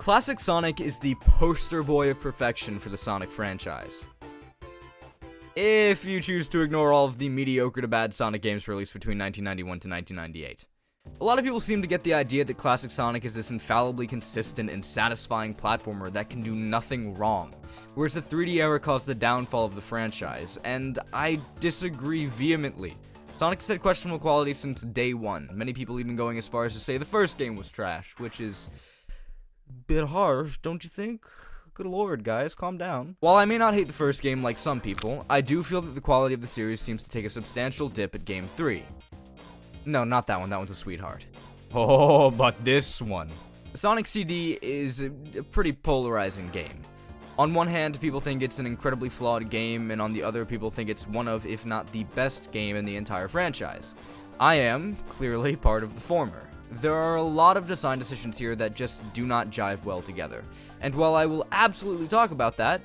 Classic Sonic is the poster boy of perfection for the Sonic franchise. If you choose to ignore all of the mediocre to bad Sonic games released between 1991 to 1998. A lot of people seem to get the idea that Classic Sonic is this infallibly consistent and satisfying platformer that can do nothing wrong, whereas the 3D era caused the downfall of the franchise, and I disagree vehemently. Sonic has had questionable quality since day one, many people even going as far as to say the first game was trash, which is a bit harsh, don't you think? Good lord, guys, calm down. While I may not hate the first game like some people, I do feel that the quality of the series seems to take a substantial dip at Game 3. No, not that one, that one's a sweetheart. Oh, but this one. Sonic CD is a pretty polarizing game. On one hand, people think it's an incredibly flawed game, and on the other, people think it's one of, if not the best game in the entire franchise. I am, clearly, part of the former. There are a lot of design decisions here that just do not jive well together. And while I will absolutely talk about that,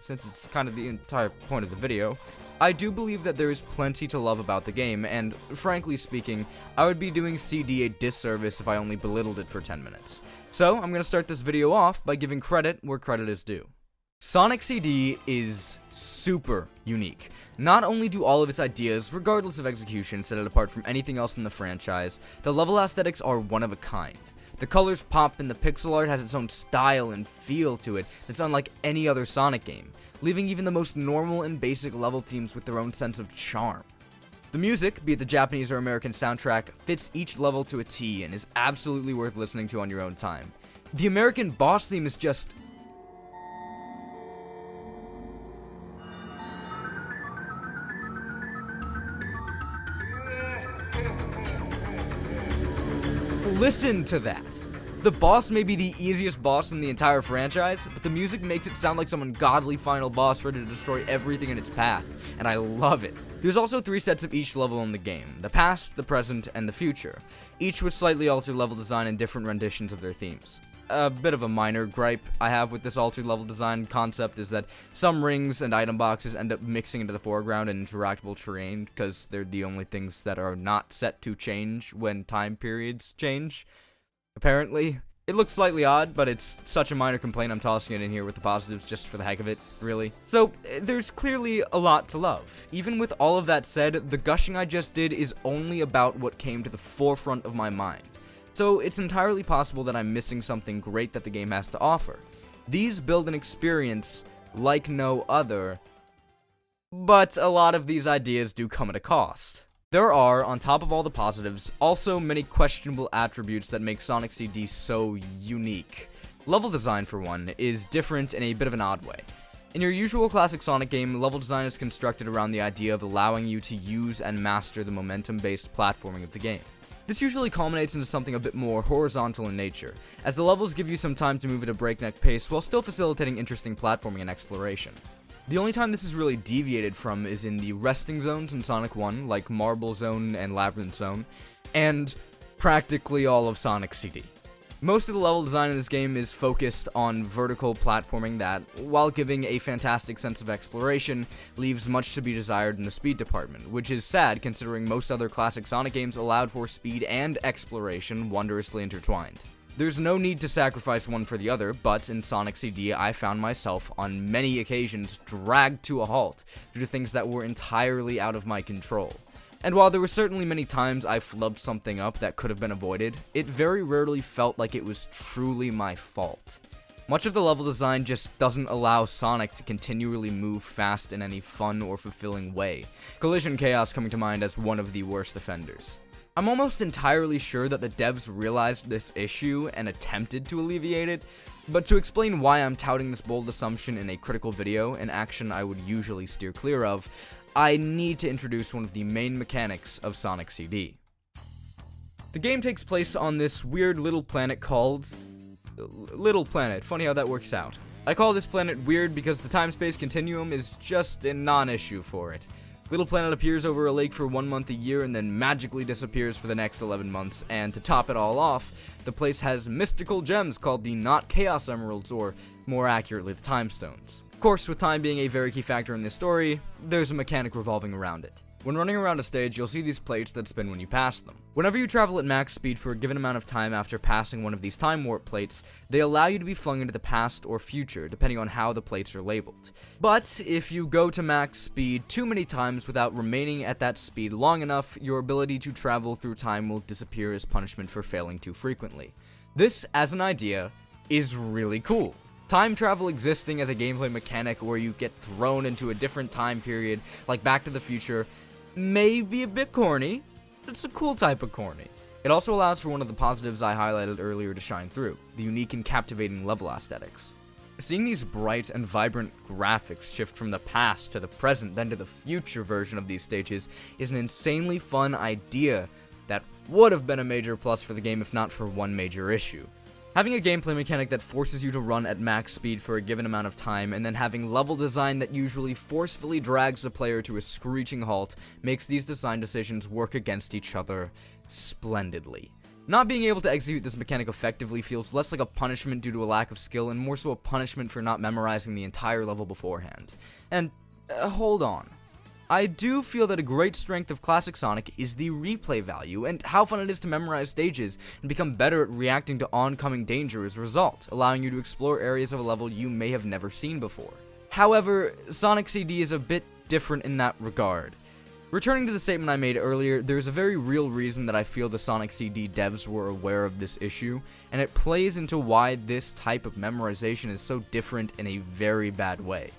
since it's kind of the entire point of the video, I do believe that there is plenty to love about the game, and frankly speaking, I would be doing CD a disservice if I only belittled it for 10 minutes. So, I'm going to start this video off by giving credit where credit is due. Sonic CD is super unique. Not only do all of its ideas, regardless of execution, set it apart from anything else in the franchise, the level aesthetics are one of a kind. The colors pop and the pixel art has its own style and feel to it that's unlike any other Sonic game, leaving even the most normal and basic level themes with their own sense of charm. The music, be it the Japanese or American soundtrack, fits each level to a T and is absolutely worth listening to on your own time. The American boss theme is just... listen to that. The boss may be the easiest boss in the entire franchise, but the music makes it sound like some ungodly final boss ready to destroy everything in its path, and I love it. There's also 3 sets of each level in the game, the past, the present, and the future, each with slightly altered level design and different renditions of their themes. A bit of a minor gripe I have with this altered level design concept is that some rings and item boxes end up mixing into the foreground and interactable terrain because they're the only things that are not set to change when time periods change. Apparently, it looks slightly odd, but it's such a minor complaint I'm tossing it in here with the positives just for the heck of it, really. So, there's clearly a lot to love. Even with all of that said, the gushing I just did is only about what came to the forefront of my mind. So, it's entirely possible that I'm missing something great that the game has to offer. These build an experience like no other, but a lot of these ideas do come at a cost. There are, on top of all the positives, also many questionable attributes that make Sonic CD so unique. Level design, for one, is different in a bit of an odd way. In your usual classic Sonic game, level design is constructed around the idea of allowing you to use and master the momentum-based platforming of the game. This usually culminates into something a bit more horizontal in nature, as the levels give you some time to move at a breakneck pace while still facilitating interesting platforming and exploration. The only time this is really deviated from is in the resting zones in Sonic 1, like Marble Zone and Labyrinth Zone, and practically all of Sonic CD. Most of the level design in this game is focused on vertical platforming that, while giving a fantastic sense of exploration, leaves much to be desired in the speed department, which is sad considering most other classic Sonic games allowed for speed and exploration wondrously intertwined. There's no need to sacrifice one for the other, but in Sonic CD, I found myself on many occasions dragged to a halt due to things that were entirely out of my control. And while there were certainly many times I flubbed something up that could have been avoided, it very rarely felt like it was truly my fault. Much of the level design just doesn't allow Sonic to continually move fast in any fun or fulfilling way, Collision Chaos coming to mind as one of the worst offenders. I'm almost entirely sure that the devs realized this issue and attempted to alleviate it, but to explain why I'm touting this bold assumption in a critical video, an action I would usually steer clear of, I need to introduce one of the main mechanics of Sonic CD. The game takes place on this weird little planet called... Little Planet, funny how that works out. I call this planet weird because the time-space continuum is just a non-issue for it. Little Planet appears over a lake for 1 month a year and then magically disappears for the next 11 months, and to top it all off, the place has mystical gems called the Not Chaos Emeralds, or more accurately, the Time Stones. Of course, with time being a very key factor in this story, there's a mechanic revolving around it. When running around a stage, you'll see these plates that spin when you pass them. Whenever you travel at max speed for a given amount of time after passing one of these time warp plates, they allow you to be flung into the past or future, depending on how the plates are labeled. But if you go to max speed too many times without remaining at that speed long enough, your ability to travel through time will disappear as punishment for failing too frequently. This, as an idea, is really cool. Time travel existing as a gameplay mechanic where you get thrown into a different time period, like Back to the Future, may be a bit corny, but it's a cool type of corny. It also allows for one of the positives I highlighted earlier to shine through, the unique and captivating level aesthetics. Seeing these bright and vibrant graphics shift from the past to the present, then to the future version of these stages is an insanely fun idea that would have been a major plus for the game if not for one major issue. Having a gameplay mechanic that forces you to run at max speed for a given amount of time, and then having level design that usually forcefully drags the player to a screeching halt, makes these design decisions work against each other splendidly. Not being able to execute this mechanic effectively feels less like a punishment due to a lack of skill, and more so a punishment for not memorizing the entire level beforehand. And, hold on. I do feel that a great strength of classic Sonic is the replay value, and how fun it is to memorize stages and become better at reacting to oncoming danger as a result, allowing you to explore areas of a level you may have never seen before. However, Sonic CD is a bit different in that regard. Returning to the statement I made earlier, there's a very real reason that I feel the Sonic CD devs were aware of this issue, and it plays into why this type of memorization is so different in a very bad way.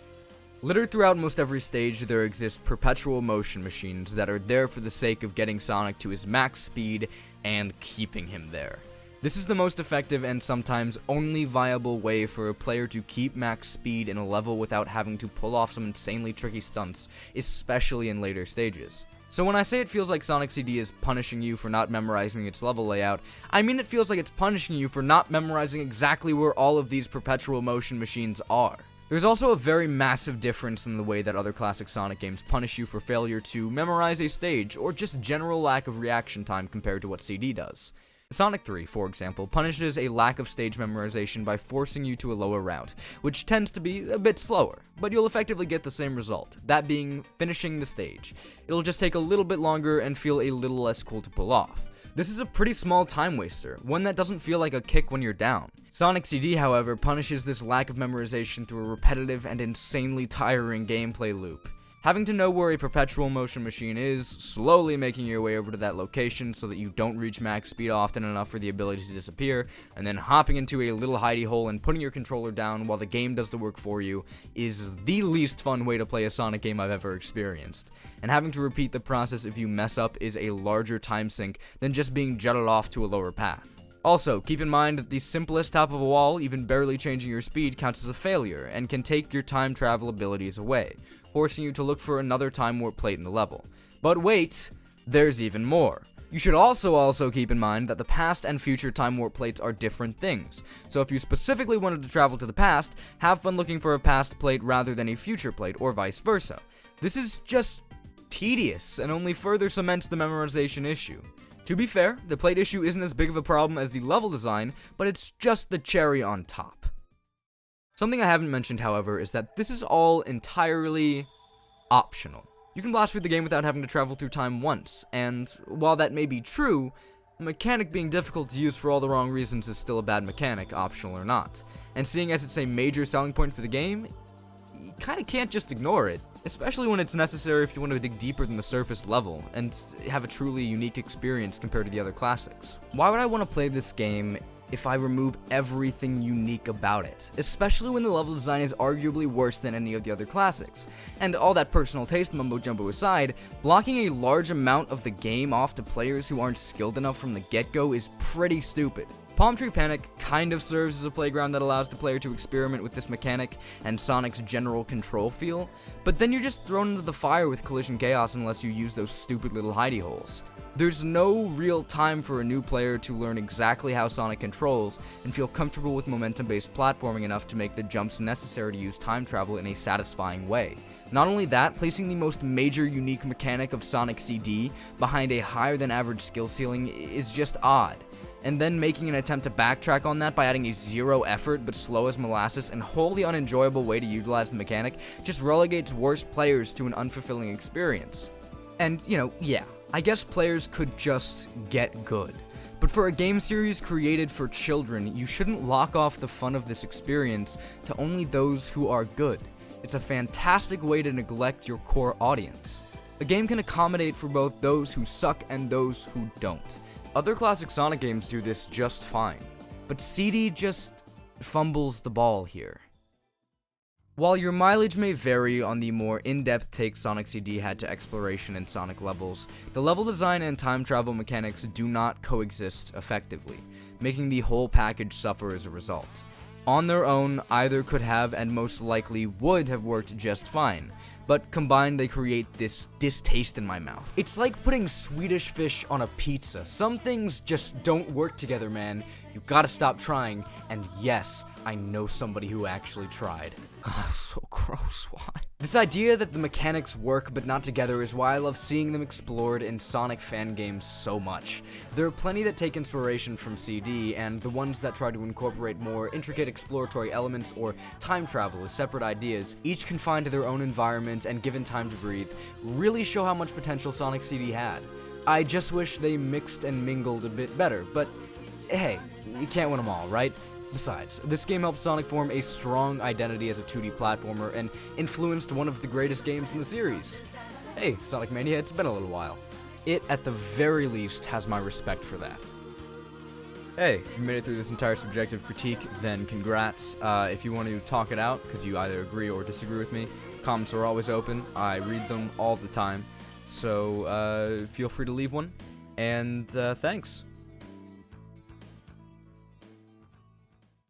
Littered throughout most every stage, there exist perpetual motion machines that are there for the sake of getting Sonic to his max speed and keeping him there. This is the most effective and sometimes only viable way for a player to keep max speed in a level without having to pull off some insanely tricky stunts, especially in later stages. So when I say it feels like Sonic CD is punishing you for not memorizing its level layout, I mean it feels like it's punishing you for not memorizing exactly where all of these perpetual motion machines are. There's also a very massive difference in the way that other classic Sonic games punish you for failure to memorize a stage, or just general lack of reaction time compared to what CD does. Sonic 3, for example, punishes a lack of stage memorization by forcing you to a lower route, which tends to be a bit slower, but you'll effectively get the same result, that being finishing the stage. It'll just take a little bit longer and feel a little less cool to pull off. This is a pretty small time waster, one that doesn't feel like a kick when you're down. Sonic CD, however, punishes this lack of memorization through a repetitive and insanely tiring gameplay loop. Having to know where a perpetual motion machine is, slowly making your way over to that location so that you don't reach max speed often enough for the ability to disappear, and then hopping into a little hidey hole and putting your controller down while the game does the work for you, is the least fun way to play a Sonic game I've ever experienced. And having to repeat the process if you mess up is a larger time sink than just being jutted off to a lower path. Also, keep in mind that the simplest top of a wall, even barely changing your speed, counts as a failure, and can take your time travel abilities away, forcing you to look for another time warp plate in the level. But wait, there's even more. You should also keep in mind that the past and future time warp plates are different things, so if you specifically wanted to travel to the past, have fun looking for a past plate rather than a future plate, or vice versa. This is just tedious, and only further cements the memorization issue. To be fair, the plate issue isn't as big of a problem as the level design, but it's just the cherry on top. Something I haven't mentioned, however, is that this is all entirely optional. You can blast through the game without having to travel through time once, and while that may be true, a mechanic being difficult to use for all the wrong reasons is still a bad mechanic, optional or not. And seeing as it's a major selling point for the game, you kinda can't just ignore it, especially when it's necessary if you want to dig deeper than the surface level, and have a truly unique experience compared to the other classics. Why would I want to play this game if I remove everything unique about it, especially when the level design is arguably worse than any of the other classics? And all that personal taste mumbo-jumbo aside, blocking a large amount of the game off to players who aren't skilled enough from the get-go is pretty stupid. Palm Tree Panic kind of serves as a playground that allows the player to experiment with this mechanic and Sonic's general control feel, but then you're just thrown into the fire with Collision Chaos unless you use those stupid little hidey holes. There's no real time for a new player to learn exactly how Sonic controls and feel comfortable with momentum-based platforming enough to make the jumps necessary to use time travel in a satisfying way. Not only that, placing the most major unique mechanic of Sonic CD behind a higher than average skill ceiling is just odd. And then making an attempt to backtrack on that by adding a zero effort but slow as molasses and wholly unenjoyable way to utilize the mechanic just relegates worse players to an unfulfilling experience. And, yeah, I guess players could just get good. But for a game series created for children, you shouldn't lock off the fun of this experience to only those who are good. It's a fantastic way to neglect your core audience. A game can accommodate for both those who suck and those who don't. Other classic Sonic games do this just fine, but CD just fumbles the ball here. While your mileage may vary on the more in-depth take Sonic CD had to exploration and Sonic levels, the level design and time travel mechanics do not coexist effectively, making the whole package suffer as a result. On their own, either could have and most likely would have worked just fine, but combined they create this distaste in my mouth. It's like putting Swedish fish on a pizza. Some things just don't work together, man. You gotta stop trying, and yes, I know somebody who actually tried. God, so gross, why? This idea that the mechanics work but not together is why I love seeing them explored in Sonic fan games so much. There are plenty that take inspiration from CD, and the ones that try to incorporate more intricate exploratory elements or time travel as separate ideas, each confined to their own environment and given time to breathe, really show how much potential Sonic CD had. I just wish they mixed and mingled a bit better, but hey, you can't win them all, right? Besides, this game helped Sonic form a strong identity as a 2D platformer and influenced one of the greatest games in the series. Hey, Sonic Mania, it's been a little while. It, at the very least, has my respect for that. Hey, if you made it through this entire subjective critique, then congrats. If you want to talk it out, because you either agree or disagree with me, comments are always open. I read them all the time. So, feel free to leave one. And, thanks.